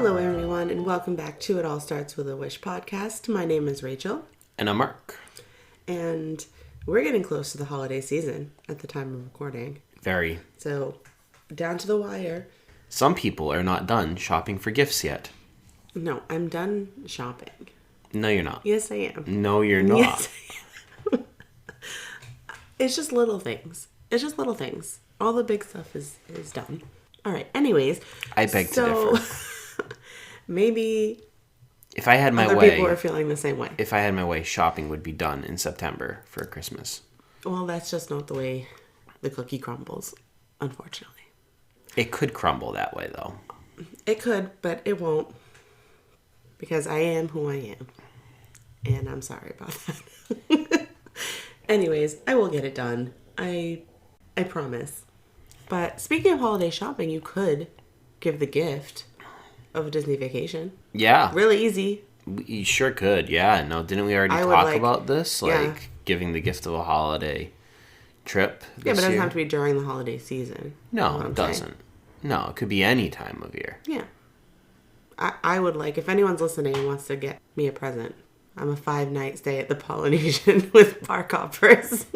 Hello, everyone, and welcome back to It All Starts With a Wish podcast. My name is Rachel. And I'm Mark. And we're getting close to the holiday season at the time of recording. Very. So, down to the wire. Some people are not done shopping for gifts yet. No, I'm done shopping. No, you're not. Yes, I am. No, you're not. Yes, I am. It's just little things. All the big stuff is done. All right, anyways. I beg to differ. Maybe if I had my other way, people are feeling the same way. If I had my way, shopping would be done in September for Christmas. Well, that's just not the way the cookie crumbles, unfortunately. It could crumble that way, though. It could, but it won't. Because I am who I am. And I'm sorry about that. Anyways, I will get it done. I promise. But speaking of holiday shopping, you could give the gift of a Disney vacation. Yeah. Really easy. You sure could, yeah. No, didn't we already talk about this? Yeah. Giving the gift of a holiday trip this Yeah, but it doesn't year? have to be during the holiday season. No, it doesn't. No, it could be any time of year. Yeah. I would like, if anyone's listening and wants to get me a present, I'm a 5-night stay at the Polynesian with park hoppers.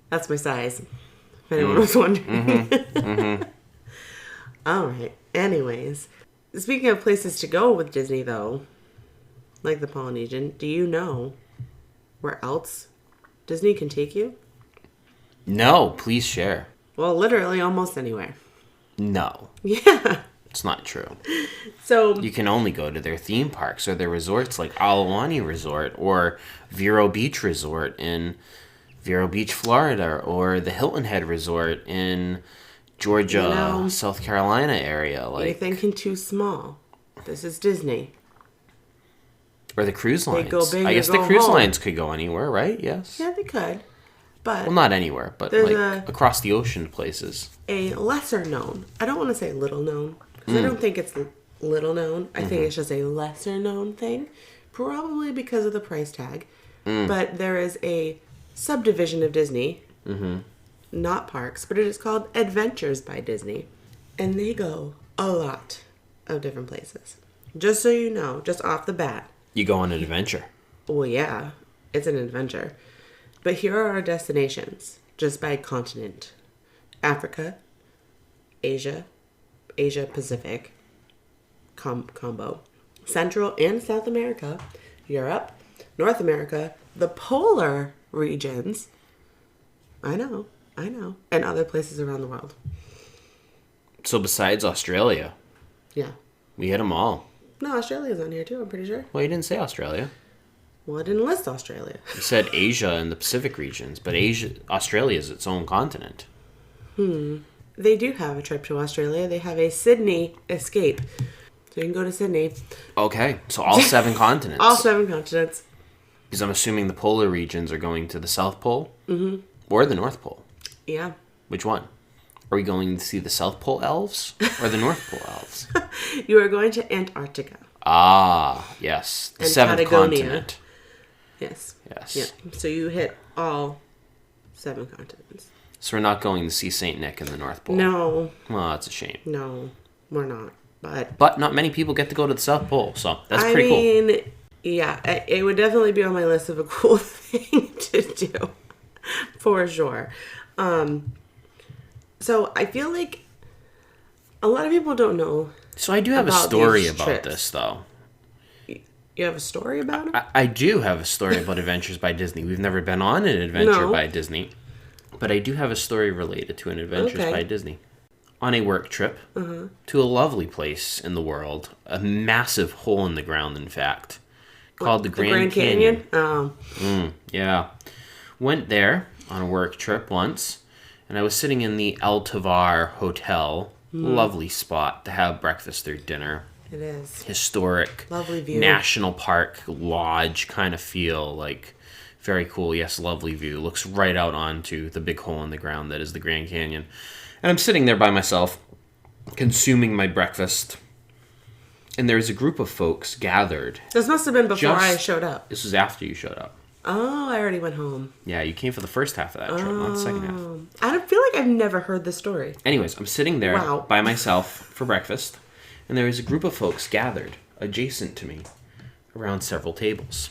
That's my size, if anyone was wondering. All right. Anyways, speaking of places to go with Disney, though, like the Polynesian, do you know where else Disney can take you? No, please share. Well, literally almost anywhere. No. Yeah. It's not true. So you can only go to their theme parks or their resorts like Aulani Resort or Vero Beach Resort in Vero Beach, Florida, or the Hilton Head Resort in Georgia, South Carolina area. You're thinking too small. This is Disney. Or the cruise lines. They go big, I guess they the go cruise home. lines could go anywhere, right? Yes. Yeah, they could. But well, not anywhere, but like across the ocean places. A lesser known. I don't want to say little known. Because I don't think it's little known. I think it's just a lesser known thing. Probably because of the price tag. But there is a subdivision of Disney. Not parks, but it is called Adventures by Disney. And they go a lot of different places. Just so you know, just off the bat. You go on an adventure. Well, yeah, it's an adventure. But here are our destinations, just by continent. Africa, Asia Pacific combo, Central and South America, Europe, North America, the polar regions. I know. And other places around the world. So besides Australia. Yeah. We hit them all. No, Australia's on here too, I'm pretty sure. Well, you didn't say Australia. Well, I didn't list Australia. You said Asia and the Pacific regions, but Australia is its own continent. They do have a trip to Australia. They have a Sydney escape. So you can go to Sydney. Okay, so all 7 continents. All 7 continents. Because I'm assuming the polar regions are going to the South Pole or the North Pole. Yeah. Which one? Are we going to see the South Pole elves or the North Pole elves? You are going to Antarctica. Ah, yes. The And 7th Patagonia. continent. Yes. Yes. Yeah. So you hit all 7 continents. So we're not going to see St. Nick in the North Pole. No. Well, that's a shame. No, we're not. But not many people get to go to the South Pole, so that's pretty cool. Yeah, it would definitely be on my list of a cool thing to do. For sure. So I feel like a lot of people don't know. So I do have a story about trips. this, though. You have a story about it? I do have a story about Adventures by Disney. We've never been on an adventure by Disney. But I do have a story related to an Adventures by Disney. On a work trip to a lovely place in the world. A massive hole in the ground, in fact. Called the Grand Canyon. Oh. Yeah. Went there on a work trip once. And I was sitting in the El Tovar Hotel. Lovely spot to have breakfast or dinner. It is. Historic. Lovely view. National Park Lodge kind of feel. Like, very cool. Yes, lovely view. Looks right out onto the big hole in the ground that is the Grand Canyon. And I'm sitting there by myself, consuming my breakfast. And there's a group of folks gathered. This must have been before I showed up. This was after you showed up. Oh, I already went home. Yeah, you came for the first half of that trip, not the second half. I feel like I've never heard this story. Anyways, I'm sitting there by myself for breakfast. and there was a group of folks gathered adjacent to me around several tables.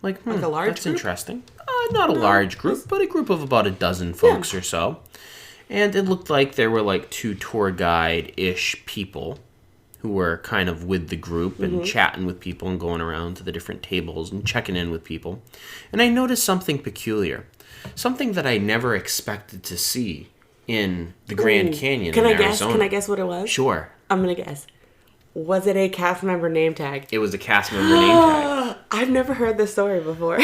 Like a large that's group? Interesting. Not a large group, but a group of about a dozen folks or so. And it looked like there were like 2 tour guide-ish people who were kind of with the group and chatting with people and going around to the different tables and checking in with people. And I noticed something peculiar. Something that I never expected to see in the Grand Canyon in Arizona. Can I guess what it was? Sure. I'm going to guess. Was it a cast member name tag? It was a cast member name tag. I've never heard this story before.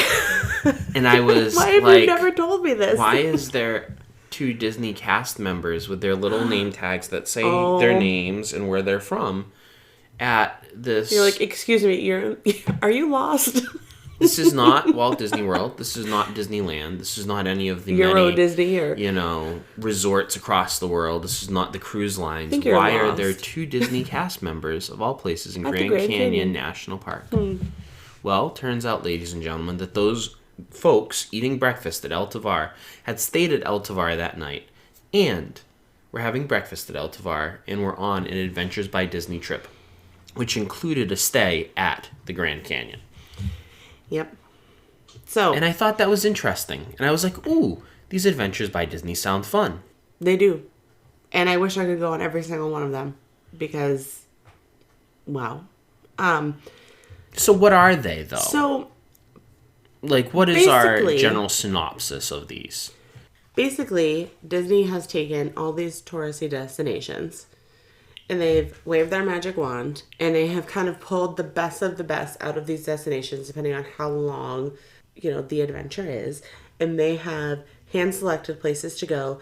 And I was why have you never told me this? Why is there 2 Disney cast members with their little name tags that say their names and where they're from at this... You're like, excuse me, are you lost? This is not Walt Disney World. This is not Disneyland. This is not any of the Euro many, Disney here. Resorts across the world. This is not the cruise lines. Why are there 2 Disney cast members of all places in Grand Canyon National Park? Well, turns out, ladies and gentlemen, that those folks eating breakfast at El Tovar had stayed at El Tovar that night and were having breakfast at El Tovar and were on an Adventures by Disney trip, which included a stay at the Grand Canyon. Yep. And I thought that was interesting. And I was like, ooh, these Adventures by Disney sound fun. They do. And I wish I could go on every single one of them because, wow. So what are they, though? So, what is our general synopsis of these? Basically, Disney has taken all these touristy destinations and they've waved their magic wand and they have kind of pulled the best of the best out of these destinations depending on how long, the adventure is. And they have hand-selected places to go.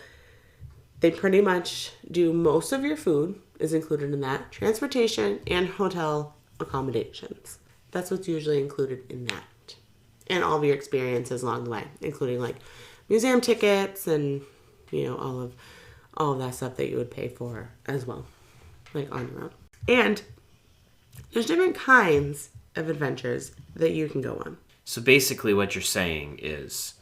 They pretty much do most of your food is included in that. Transportation and hotel accommodations. That's what's usually included in that. And all of your experiences along the way, including museum tickets and, all of that stuff that you would pay for as well. On your own. And there's different kinds of adventures that you can go on. So basically what you're saying is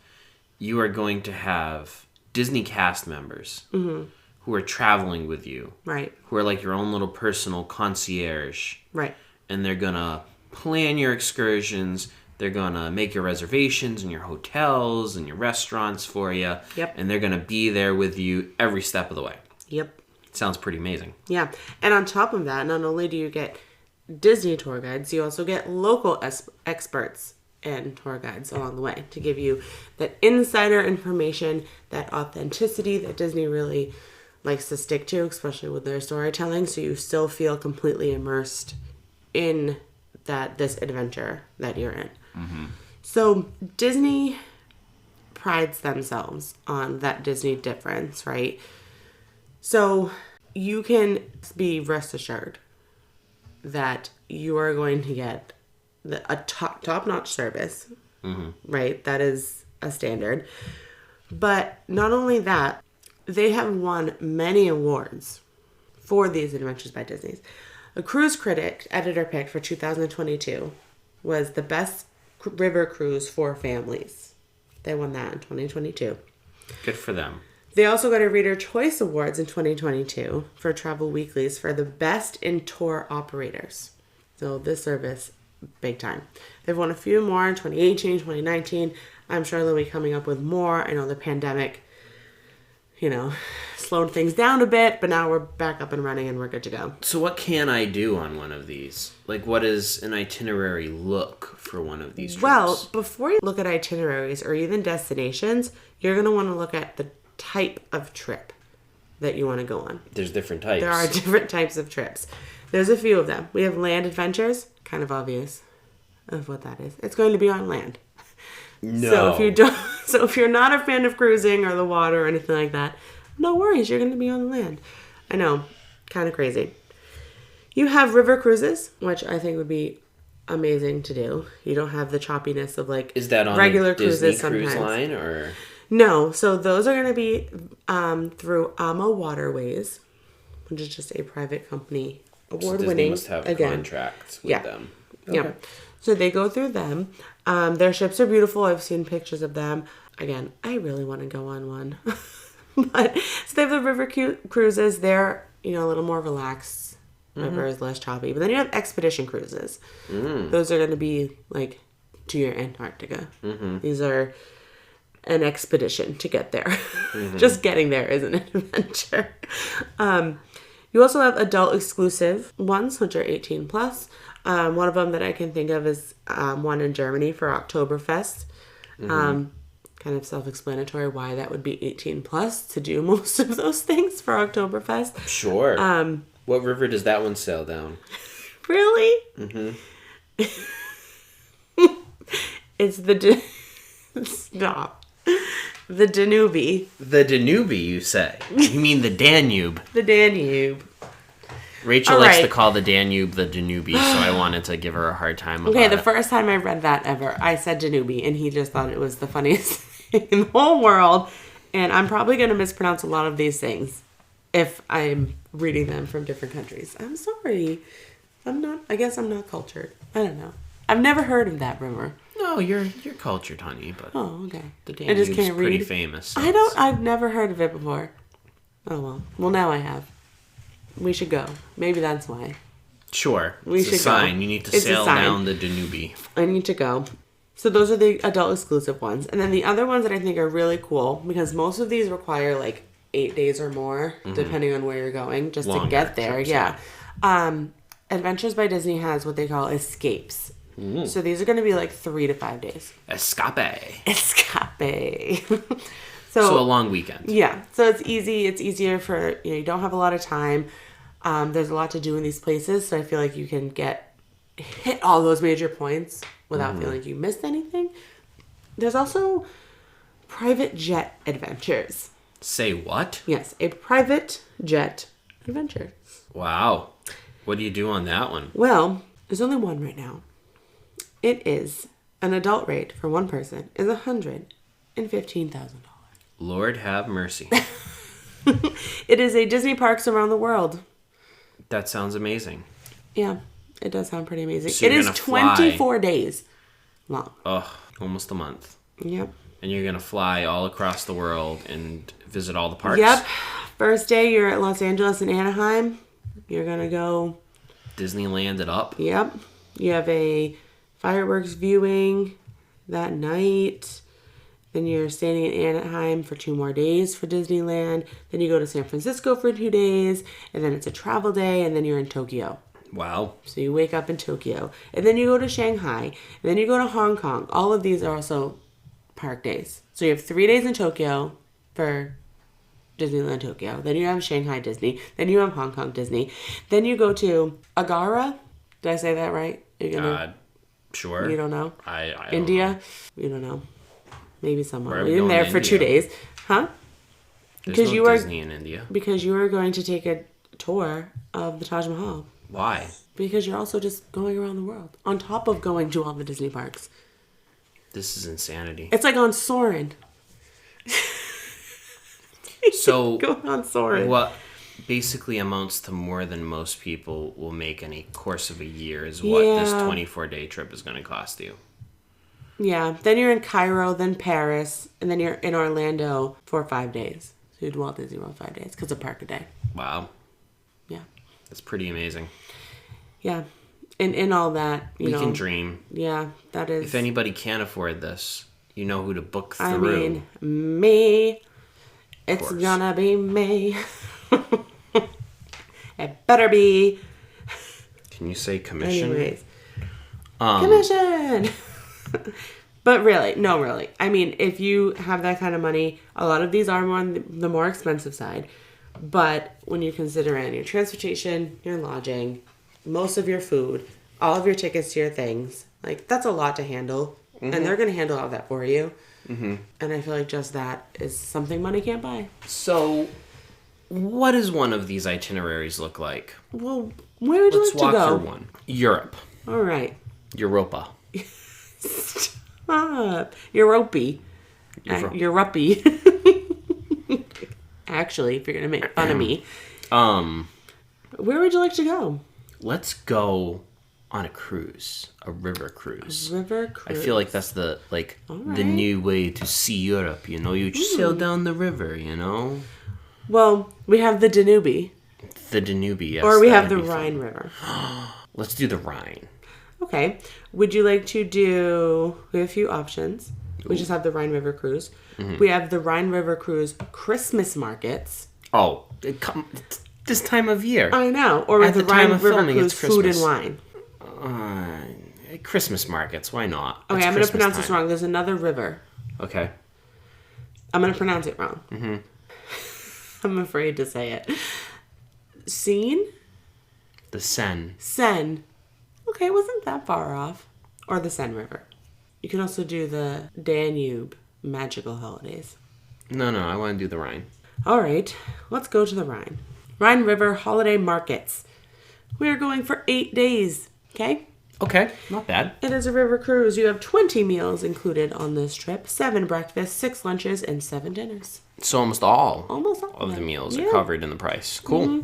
you are going to have Disney cast members who are traveling with you. Right. Who are like your own little personal concierge. Right. And they're going to plan your excursions. They're going to make your reservations and your hotels and your restaurants for you. Yep. And they're going to be there with you every step of the way. Yep. Sounds pretty amazing. Yeah. And on top of that, not only do you get Disney tour guides, you also get local experts and tour guides along the way to give you that insider information, that authenticity that Disney really likes to stick to, especially with their storytelling, so you still feel completely immersed in this adventure that you're in. Mm-hmm. So Disney prides themselves on that Disney difference, right? So you can be rest assured that you are going to get a top-notch service, right? That is a standard. But not only that, they have won many awards for these Adventures by Disney's. A cruise critic editor pick for 2022 was the best river cruise for families. They won that in 2022. Good for them. They also got a Reader Choice Awards in 2022 for Travel Weeklies for the best in tour operators. So this service, big time. They've won a few more in 2018, 2019. I'm sure they'll be coming up with more. I know the pandemic, slowed things down a bit, but now we're back up and running and we're good to go. So what can I do on one of these? What does an itinerary look for one of these trips? Well, before you look at itineraries or even destinations, you're going to want to look at the type of trip that you want to go on. There's different types. There are different types of trips. There's a few of them. We have land adventures, kind of obvious of what that is. It's going to be on land. No. So if you're not a fan of cruising or the water or anything like that, no worries, you're going to be on land. I know, kind of crazy. You have river cruises, which I think would be amazing to do. You don't have the choppiness of is that on regular a Disney cruises cruise sometimes. line or? No, so those are going to be through AMA Waterways, which is just a private company, award-winning. So Disney must have contracts with them. Okay. Yeah. So they go through them. Their ships are beautiful. I've seen pictures of them. Again, I really want to go on one. So they have the river cruises. They're, a little more relaxed river is less choppy. But then you have expedition cruises. Those are going to be like to your Antarctica. These are an expedition to get there. Just getting there is an adventure. You also have adult exclusive ones, which are 18 plus. One of them that I can think of is one in Germany for Oktoberfest. Kind of self-explanatory why that would be 18 plus to do most of those things for Oktoberfest. Sure. What river does that one sail down? Really? It's the... Stop. The Danube. The Danube, you say? You mean the Danube? The Danube. Rachel likes to call the Danube the Danube, so I wanted to give her a hard time about the first time I read that ever, I said Danube, and he just thought it was the funniest thing in the whole world. And I'm probably going to mispronounce a lot of these things if I'm reading them from different countries. I'm sorry. I guess I'm not cultured. I don't know. I've never heard of that river. No, you're cultured, honey, but oh, okay. The Danube's pretty famous. So I've never heard of it before. Oh well. Well, now I have. We should go. Maybe that's why. Sure. We should a sign. go. You need to sail down the Danube. I need to go. So those are the adult exclusive ones. And then the other ones that I think are really cool, because most of these require like 8 days or more, depending on where you're going, just to get there. Trips, yeah. Adventures by Disney has what they call escapes. So these are going to be like 3 to 5 days. Escape. So a long weekend. Yeah. So it's easy. It's easier for, you don't have a lot of time. There's a lot to do in these places. So I feel like you can hit all those major points without feeling like you missed anything. There's also private jet adventures. Say what? Yes. A private jet adventure. Wow. What do you do on that one? Well, there's only one right now. It is an adult rate for one person is $115,000. Lord have mercy. It is a Disney parks around the world. That sounds amazing. Yeah, it does sound pretty amazing. So it is 24 days long. Oh, almost a month. Yep. And you're going to fly all across the world and visit all the parks? Yep. First day, you're at Los Angeles and Anaheim. You're going to go... Disneyland it up? Yep. You have a fireworks viewing that night. Then you're staying in Anaheim for 2 more days for Disneyland. Then you go to San Francisco for 2 days. And then it's a travel day. And then you're in Tokyo. Wow. So you wake up in Tokyo. And then you go to Shanghai. And then you go to Hong Kong. All of these are also park days. So you have 3 days in Tokyo for Disneyland Tokyo. Then you have Shanghai Disney. Then you have Hong Kong Disney. Then you go to Agara. Did I say that right? You're gonna... Sure. You don't know? I don't India? know. You don't know. Maybe somewhere. We're in there for India? 2 days. Huh? There's no Disney in India. Because you are going to take a tour of the Taj Mahal. Why? Because you're also just going around the world. On top of going to all the Disney parks. This is insanity. It's like on Soarin'. So, going on Soarin'. What basically amounts to more than most people will make in a course of a year is what this 24-day trip is going to cost you. Yeah. Then you're in Cairo, then Paris, and then you're in Orlando for 5 days. So you do Walt Disney World 5 days because a park a day. Wow. Yeah. That's pretty amazing. Yeah. And in all that, we can dream. Yeah, that is. If anybody can't afford this, you know who to book through. I mean, me. It's gonna be me. It better be. Can you say commission? Anyways. Commission! But really, no, really. I mean, if you have that kind of money, a lot of these are more on the more expensive side. But when you consider in your transportation, your lodging, most of your food, all of your tickets to your things, like, that's a lot to handle. Mm-hmm. And they're going to handle all that for you. Mm-hmm. And I feel like just that is something money can't buy. So, what does one of these itineraries look like? Well, where would you like to go? Let's walk through one. Europe. All right. Europa. Stop. Europey. Europey. Actually, if you're going to make fun of me. Where would you like to go? Let's go on a cruise. A river cruise. A river cruise. I feel like that's the new way to see Europe, you know? You just sail down the river, you know? Well, we have the Danube. The Danube, yes. Or we have the Rhine River. Let's do the Rhine. Okay. Would you like to do... We have a few options. We just have the Rhine River Cruise. Mm-hmm. We have the Rhine River Cruise Christmas markets. Oh, this time of year. I know. Or with the Rhine River Cruise food and wine. Christmas markets, why not? Okay, I'm going to pronounce this wrong. There's another river. Okay. I'm going to pronounce it wrong. Mm-hmm. I'm afraid to say it. Seine? The Seine. Seine. Okay, it wasn't that far off. Or the Seine River. You can also do the Danube magical holidays. No, I want to do the Rhine. All right, let's go to the Rhine. Rhine River holiday markets. We are going for 8 days, okay? Okay, not bad. It is a river cruise. You have 20 meals included on this trip, 7 breakfasts, 6 lunches, and 7 dinners. So almost all of the meals are covered in the price. Cool.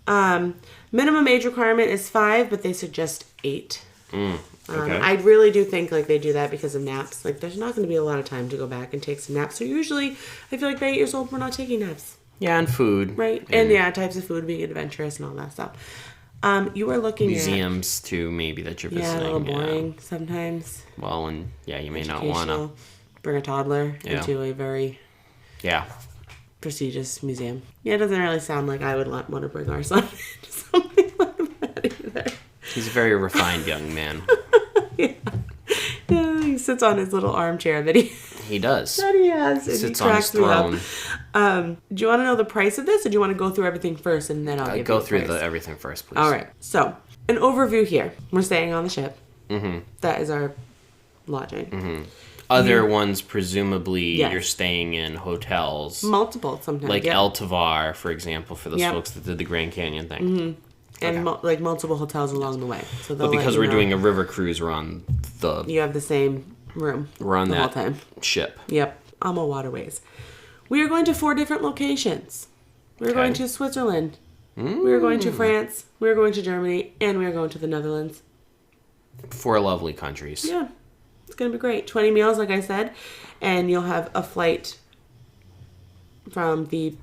Mm-hmm. Minimum age requirement is 5, but they suggest 8. Okay. I really do think like they do that because of naps. Like there's not going to be a lot of time to go back and take some naps. So usually I feel like by 8 years old we're not taking naps. Yeah, and food. Right. And types of food, being adventurous and all that stuff. You are looking museums too, maybe that you're visiting. Yeah, a little boring sometimes. Well, and you may not want to bring a toddler into a very prestigious museum. Yeah, it doesn't really sound like I would want to bring our son into something like that either. He's a very refined young man. Yeah, he sits on his little armchair that he does. That he has. He sits on his throne. Do you want to know the price of this, or do you want to go through everything first and then I'll give go you the through price? everything first, please. All right. So, an overview here. We're staying on the ship. Mm-hmm. That is our lodging. Mm-hmm. Other ones, presumably, you're staying in hotels. Multiple, sometimes. Like El Tovar, for example, for those folks that did the Grand Canyon thing. Mm-hmm. And multiple hotels along the way. So but because we're doing a river cruise, we're on the... You have the same room. We're on the that whole time. Ship. Yep. Alma Waterways. We are going to 4 different locations. We're going to Switzerland. We are going to France. We are going to Germany. And we are going to the Netherlands. 4 lovely countries. Yeah. It's going to be great. 20 meals, like I said. And you'll have a flight from the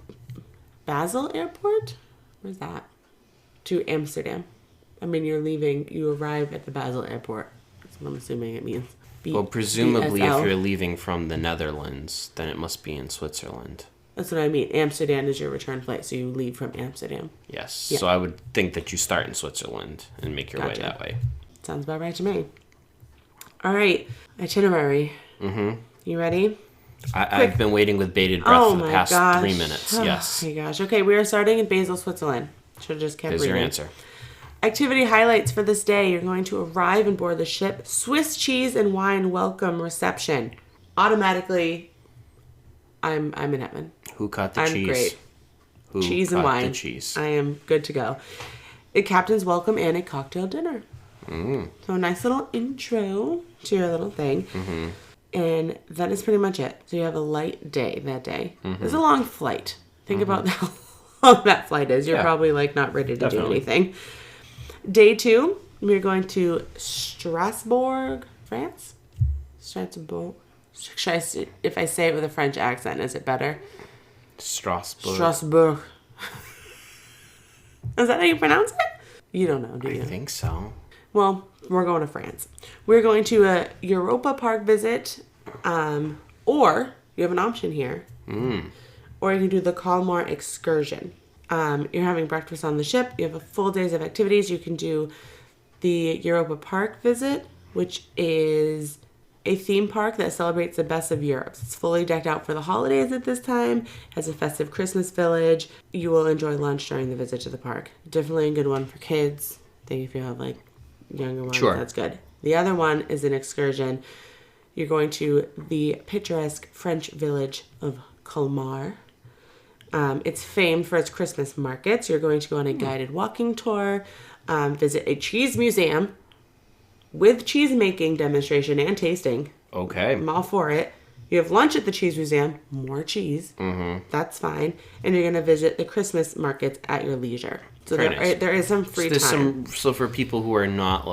Basel airport. Where's that? To Amsterdam. I mean, you arrive at the Basel airport. That's what I'm assuming it means. Well, presumably if you're leaving from the Netherlands, then it must be in Switzerland. That's what I mean. Amsterdam is your return flight, so you leave from Amsterdam. Yes. Yeah. So I would think that you start in Switzerland and make your way that way. Sounds about right to me. All right. Itinerary. Mm-hmm. You ready? I've been waiting with bated breath for the past 3 minutes. Yes. Oh my gosh. Okay, we are starting in Basel, Switzerland. Should have just kept reading. Here's your answer. Activity highlights for this day. You're going to arrive and board the ship. Swiss cheese and wine welcome reception. Automatically, I'm in heaven. Who caught the cheese? I'm great. Who cheese and wine. The cheese? I am good to go. A captain's welcome and a cocktail dinner. So a nice little intro to your little thing. Mm-hmm. And that is pretty much it. So you have a light day that day. Mm-hmm. It's a long flight. Think about how long that flight is. You're probably not ready to do anything. Day 2, we're going to Strasbourg, France. Strasbourg. If I say it with a French accent, is it better? Strasbourg. Is that how you pronounce it? You don't know, do you? I think so. Well, we're going to France. We're going to a Europa Park visit, or you have an option here. Or you can do the Kalmar excursion. You're having breakfast on the ship. You have a full days of activities. You can do the Europa Park visit, which is a theme park that celebrates the best of Europe. It's fully decked out for the holidays at this time. Has a festive Christmas village. You will enjoy lunch during the visit to the park. Definitely a good one for kids. I think if you have younger ones, that's good. The other one is an excursion. You're going to the picturesque French village of Colmar. It's famed for its Christmas markets. You're going to go on a guided walking tour, visit a cheese museum with cheese making demonstration and tasting. Okay. I'm all for it. You have lunch at the cheese museum, more cheese. Mm-hmm. That's fine. And you're going to visit the Christmas markets at your leisure. So there is some free time. So for people who are not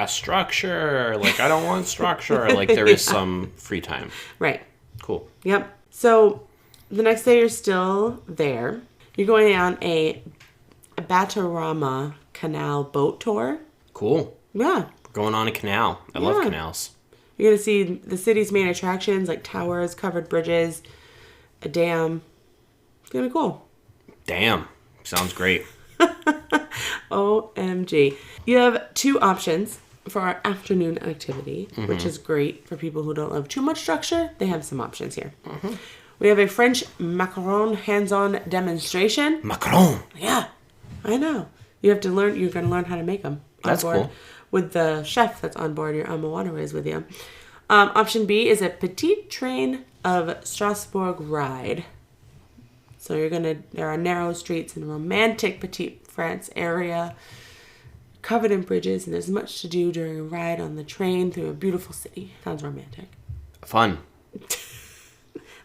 structure, I don't want structure, there is some free time. Right. Cool. Yep. So the next day you're still there. You're going on a Batarama Canal boat tour. Cool. Yeah. Going on a canal. I love canals. You're going to see the city's main attractions like towers, covered bridges, a dam. It's going to be cool. Damn. Sounds great. OMG. You have 2 options for our afternoon activity, which is great for people who don't love too much structure. They have some options here. We have a French macaron hands-on demonstration. Macaron. Yeah, I know. You're going to learn how to make them. That's cool. With the chef that's on board your Alma Waterways with you. Option B is a Petite Train of Strasbourg ride. So there are narrow streets in romantic Petite France area, covered in bridges, and there's much to do during a ride on the train through a beautiful city. Sounds romantic. Fun.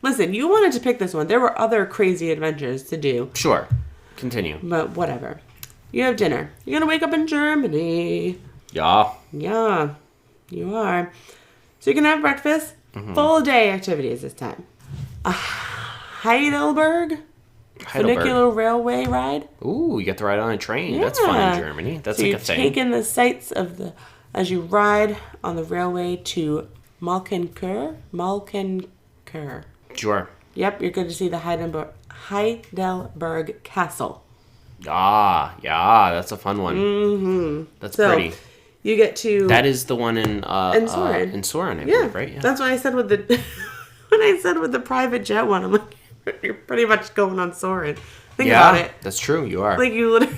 Listen, you wanted to pick this one. There were other crazy adventures to do. Sure. Continue. But whatever. You have dinner. You're going to wake up in Germany. Yeah. Yeah, you are. So you can have breakfast. Full day activities this time. Heidelberg funicular railway ride. Ooh, you get to ride on a train. Yeah. That's fun in Germany. That's like a thing. You take in the sights as you ride on the railway to Malkenkur. Sure. Yep, you're going to see the Heidelberg Castle. Yeah, that's a fun one. That's pretty. You get to... That is the one in Soren. In Soren, I believe, right? Yeah, that's what I said with the... when I said with the private jet one, I'm like, you're pretty much going on Soren. Think about it. That's true, you are. Like, you literally...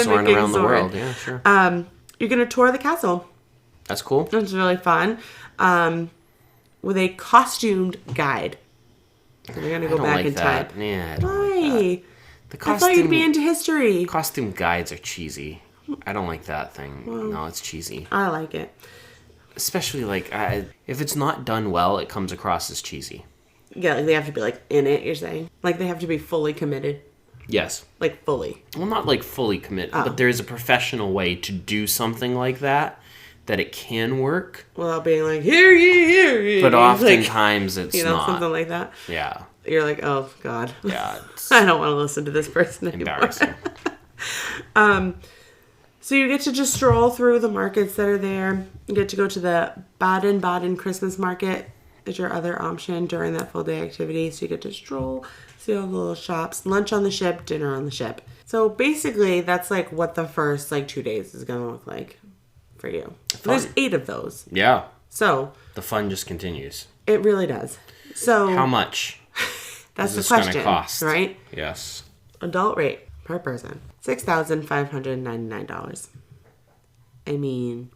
Soaring around the world, yeah, sure. You're going to tour the castle. That's cool. It's really fun. With a costumed guide. So you're going to go back in time. Yeah, I don't Why? I thought you'd be into history. Costume guides are cheesy. I don't like that thing. Well, no, it's cheesy. I like it. Especially, if it's not done well, it comes across as cheesy. Yeah, like they have to be, in it, you're saying? Like, they have to be fully committed? Yes. Like, fully? Well, not, fully committed, but there is a professional way to do something like that it can work. Without being like, hear ye. But oftentimes it's not. Something like that? Yeah. You're like, oh, God. Yeah. I don't want to listen to this person anymore. Embarrassing. So you get to just stroll through the markets that are there. You get to go to the Baden-Baden Christmas market is your other option during that full day activity. So you get to stroll, see all the little shops, lunch on the ship, dinner on the ship. So basically that's what the first 2 days is going to look like for you. There's 8 of those. Yeah. So the fun just continues. It really does. So how much? That's the question, gonna cost? Right? Yes. Adult rate per person, $6,599. I mean,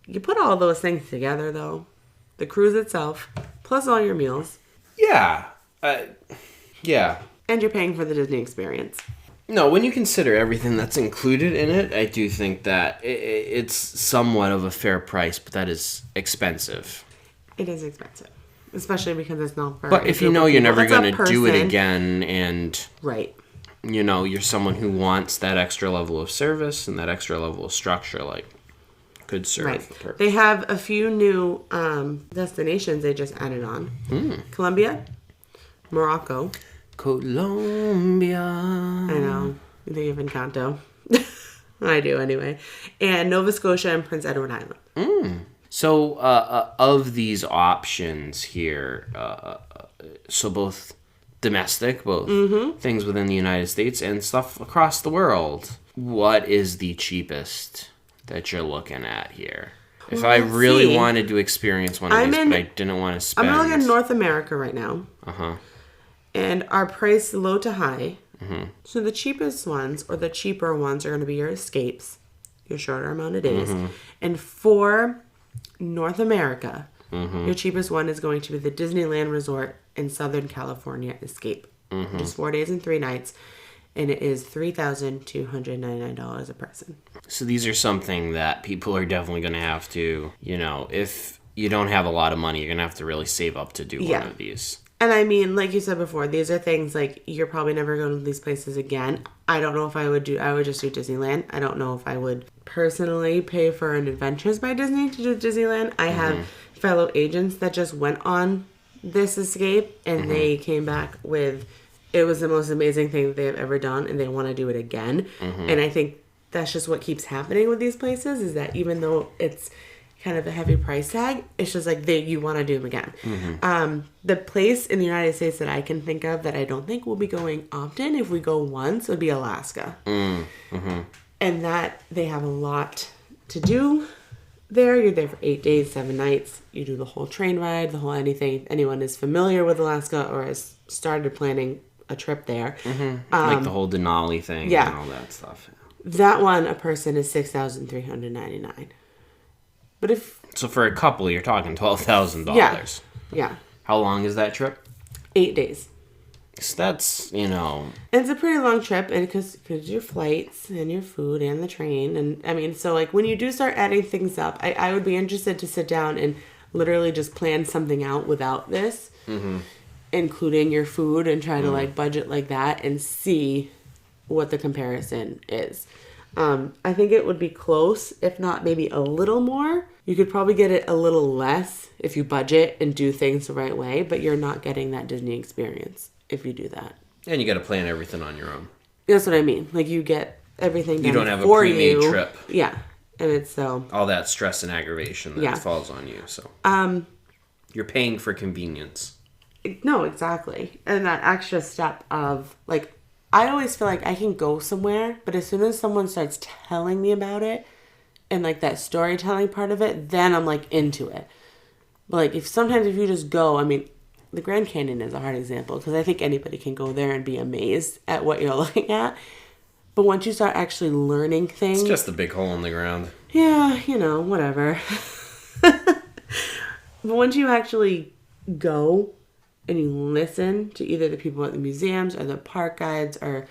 you put all those things together, though. The cruise itself, plus all your meals. Yeah. Yeah. And you're paying for the Disney experience. No, when you consider everything that's included in it, I do think that it's somewhat of a fair price, but that is expensive. It is expensive. Especially because it's not for... But if you know you're never going to do it again and... Right. You're someone who wants that extra level of service and that extra level of structure, could serve the purpose. They have a few new destinations they just added on. Colombia, Morocco. Colombia. I know. You think of Encanto. I do anyway. And Nova Scotia and Prince Edward Island. So, of these options here, so both domestic, both things within the United States and stuff across the world, what is the cheapest that you're looking at here? If I really wanted to experience one of these, but I didn't want to spend... I'm looking at North America right now. Uh-huh. And our price low to high. So the cheapest ones, or the cheaper ones, are going to be your escapes, your shorter amount of days. And for North America, your cheapest one is going to be the Disneyland Resort in Southern California Escape. Just 4 days and 3 nights. And it is $3,299 a person. So these are something that people are definitely going to have to, if you don't have a lot of money, you're going to have to really save up to do one of these. And I mean, like you said before, these are things you're probably never going to these places again. I don't know if I would just do Disneyland. I don't know if I would personally pay for an Adventures by Disney to do Disneyland. I have fellow agents that just went on this escape and they came back with it was the most amazing thing that they've ever done, and they want to do it again. And I think that's just what keeps happening with these places, is that even though it's kind of a heavy price tag, it's just like you want to do them again. The place in the United States that I can think of that I don't think we'll be going often, if we go once, would be Alaska. And that they have a lot to do there. You're there for 8 days, 7 nights. You do the whole train ride, the whole anything. If anyone is familiar with Alaska or has started planning a trip there. Like the whole Denali thing and all that stuff. That one, a person is $6,399. But so for a couple, you're talking $12,000. Yeah. How long is that trip? 8 days. So that's, It's a pretty long trip, and because your flights and your food and the train. And I mean, so like when you do start adding things up, I would be interested to sit down and literally just plan something out without this, including your food, and try to like budget like that and see what the comparison is. I think it would be close, if not maybe a little more. You could probably get it a little less if you budget and do things the right way, but you're not getting that Disney experience if you do that. And you got to plan everything on your own. That's what I mean. Like, you get everything done. You don't have a pre-made trip. Yeah. And it's so... all that stress and aggravation that falls on you. So you're paying for convenience. No, exactly. And that extra step of, like, I always feel like I can go somewhere, but as soon as someone starts telling me about it and like that storytelling part of it, then I'm like into it. But like if you just go, I mean, the Grand Canyon is a hard example because I think anybody can go there and be amazed at what you're looking at. But once you start actually learning things... it's just a big hole in the ground. Yeah, whatever. But once you actually go... and you listen to either the people at the museums or the park guides, or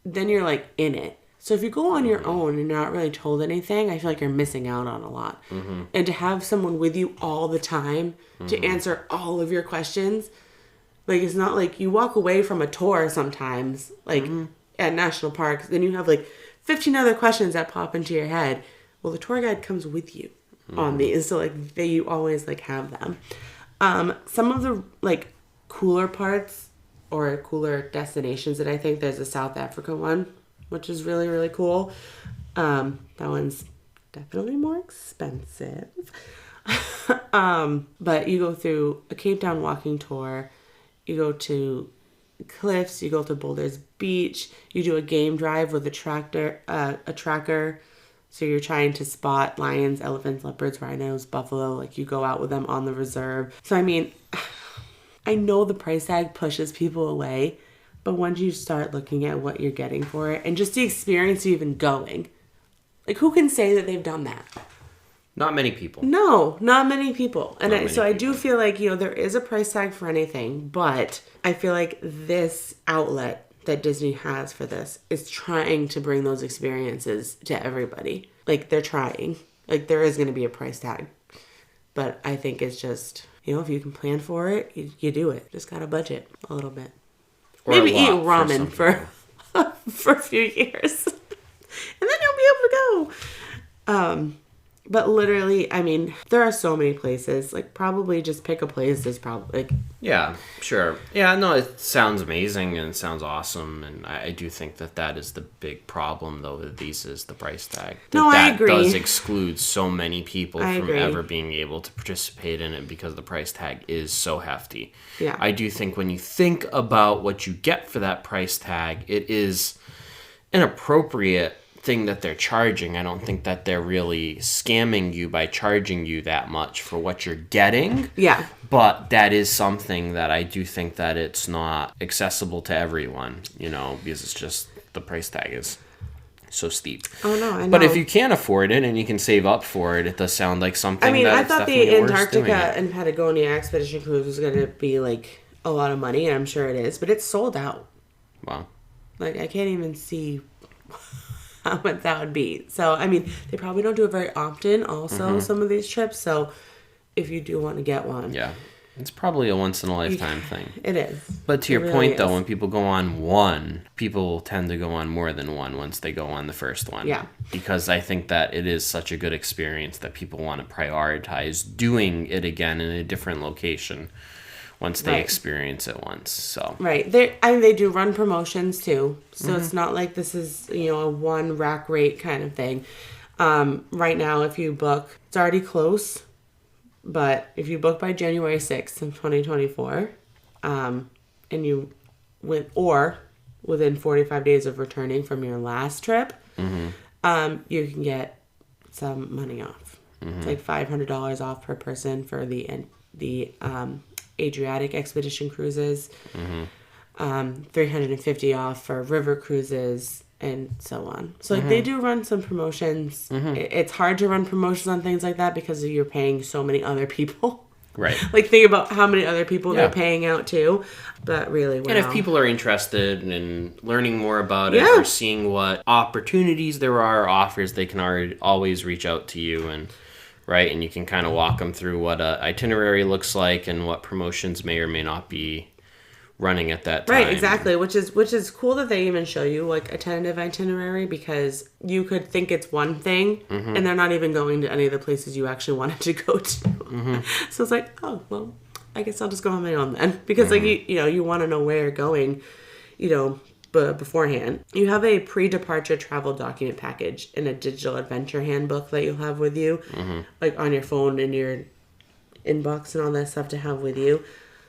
then you're like in it. So if you go on your own and you're not really told anything, I feel like you're missing out on a lot. And to have someone with you all the time to answer all of your questions, like it's not like you walk away from a tour sometimes, like at national parks, then you have like 15 other questions that pop into your head. Well, the tour guide comes with you on these, so like you always like have them. Some of the like cooler parts or cooler destinations that I think, there's a South Africa one, which is really, really cool. That one's definitely more expensive. But you go through a Cape Town walking tour, you go to cliffs, you go to Boulders Beach, you do a game drive with a tracker. So you're trying to spot lions, elephants, leopards, rhinos, buffalo. Like you go out with them on the reserve. So I mean, I know the price tag pushes people away, but once you start looking at what you're getting for it and just the experience of even going, like who can say that they've done that? Not many people. No, not many people. And I do feel like, there is a price tag for anything, but I feel like this outlet that Disney has for this is trying to bring those experiences to everybody. Like they're trying. Like there is going to be a price tag. But I think it's just, if you can plan for it, you do it. Just got to budget a little bit. Or maybe eat ramen for a few years. And then you'll be able to go. But literally, I mean, there are so many places. Like, probably just pick a place is probably, like... yeah, sure. Yeah, no, it sounds amazing and it sounds awesome. And I do think that is the big problem, though, with these is the price tag. I agree. That does exclude so many people from ever being able to participate in it because the price tag is so hefty. Yeah. I do think when you think about what you get for that price tag, it is an appropriate thing that they're charging. I don't think that they're really scamming you by charging you that much for what you're getting. Yeah. But that is something that I do think that it's not accessible to everyone, because it's just the price tag is so steep. Oh, no, I know. But if you can afford it and you can save up for it, it does sound like something I thought the Antarctica and Patagonia Expedition Cruise was going to be like a lot of money, and I'm sure it is, but it's sold out. Wow. Like, I can't even see how much that would be. So, I mean, they probably don't do it very often also, some of these trips. So, if you do want to get one. Yeah. It's probably a once-in-a-lifetime thing. It is. But to your point, though, when people go on one, people tend to go on more than one once they go on the first one. Yeah. Because I think that it is such a good experience that people want to prioritize doing it again in a different location once they experience it once. So right, they do run promotions too, so it's not like this is a one rack rate kind of thing. Right now, if you book, it's already close, but if you book by January 6th of 2024, and you within 45 days of returning from your last trip, you can get some money off. It's like $500 off per person for the Adriatic expedition cruises, $350 off for river cruises, and so on. So they do run some promotions. It's hard to run promotions on things like that because you're paying so many other people. Right. Like, think about how many other people they're paying out to. But really, wow. And if people are interested in learning more about it or seeing what opportunities there are, offers, they can always reach out to you, and you can kind of walk them through what an itinerary looks like and what promotions may or may not be running at that time. Right, exactly. Which is cool that they even show you like a tentative itinerary, because you could think it's one thing and they're not even going to any of the places you actually wanted to go to. So it's like, oh well, I guess I'll just go on my own then, because like you want to know where you're going, beforehand. You have a pre-departure travel document package and a digital adventure handbook that you'll have with you, like on your phone in your inbox and all that stuff to have with you.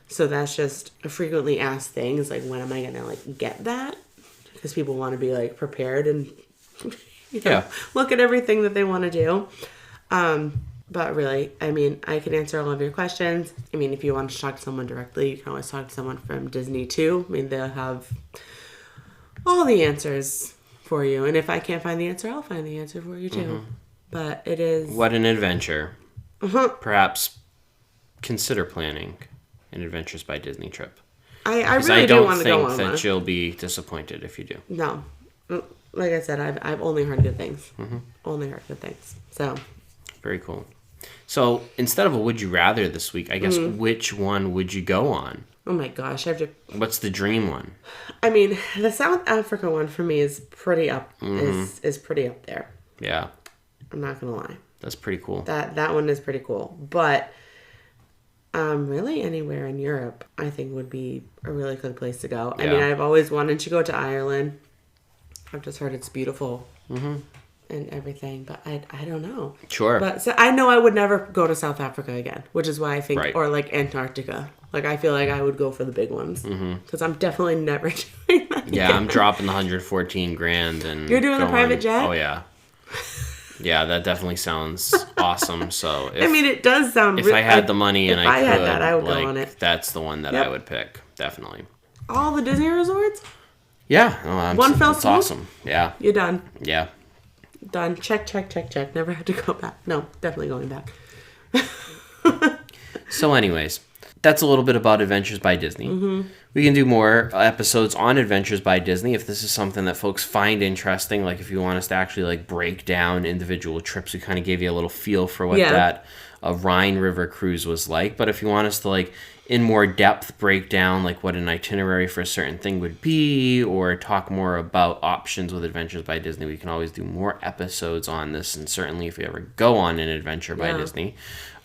So that's just a frequently asked thing, is like, when am I going to like get that? Because people want to be like prepared and look at everything that they want to do. But really, I mean, I can answer all of your questions. I mean, if you want to talk to someone directly, you can always talk to someone from Disney too. I mean, they'll have all the answers for you. And if I can't find the answer, I'll find the answer for you too. But it is... What an adventure. Perhaps consider planning an Adventures by Disney trip. I really do want to go on one. I don't think that you'll be disappointed if you do. No. Like I said, I've only heard good things. Only heard good things. So... Very cool. So, instead of a would you rather this week, I guess, which one would you go on? Oh my gosh, I have to... What's the dream one? I mean, the South Africa one for me is pretty up. Is pretty up there. Yeah. I'm not gonna lie. That's pretty cool. That one is pretty cool. But really anywhere in Europe, I think would be a really good place to go. Yeah. I mean, I've always wanted to go to Ireland. I've just heard it's beautiful. And everything, but I don't know. Sure. But so I know I would never go to South Africa again, which is why I think, or like Antarctica. Like, I feel like I would go for the big ones, because I'm definitely never doing that. Yeah, again. I'm dropping the $114,000 and you're doing a private jet. Oh yeah, yeah, that definitely sounds awesome. So I mean, it does sound. If I had the money and I could, had that, I would go on it. That's the one that I would pick, definitely. All the Disney resorts. Yeah, one fell swoop. That's awesome. Yeah, you're done. Yeah. Done. Check. Never had to go back. No, definitely going back. So anyways, that's a little bit about Adventures by Disney. We can do more episodes on Adventures by Disney if this is something that folks find interesting. Like, if you want us to actually like break down individual trips, we kind of gave you a little feel for what that Rhine River cruise was like. But if you want us to like in more depth break down like what an itinerary for a certain thing would be, or talk more about options with Adventures by Disney, we can always do more episodes on this. And certainly if we ever go on an adventure by Disney,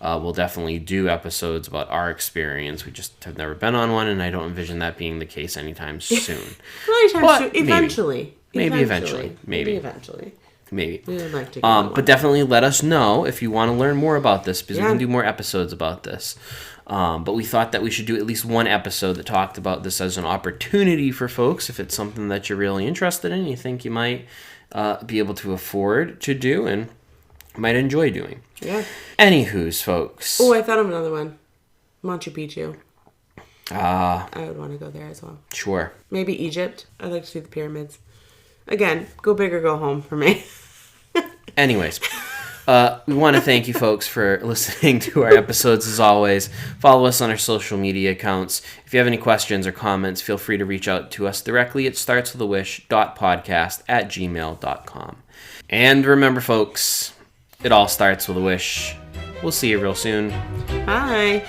we'll definitely do episodes about our experience. We just have never been on one, and I don't envision that being the case anytime soon. Eventually. Maybe eventually. Maybe. We would like to go but definitely let us know if you want to learn more about this, because we can do more episodes about this. But we thought that we should do at least one episode that talked about this as an opportunity for folks, if it's something that you're really interested in, you think you might be able to afford to do and might enjoy doing. Yeah. Anywho's, folks. Oh, I thought of another one. Machu Picchu. I would want to go there as well. Sure. Maybe Egypt. I'd like to see the pyramids. Again, go big or go home for me. Anyways. We want to thank you folks for listening to our episodes as always. Follow us on our social media accounts. If you have any questions or comments, feel free to reach out to us directly at startswithawish.podcast@gmail.com. And remember, folks, it all starts with a wish. We'll see you real soon. Bye.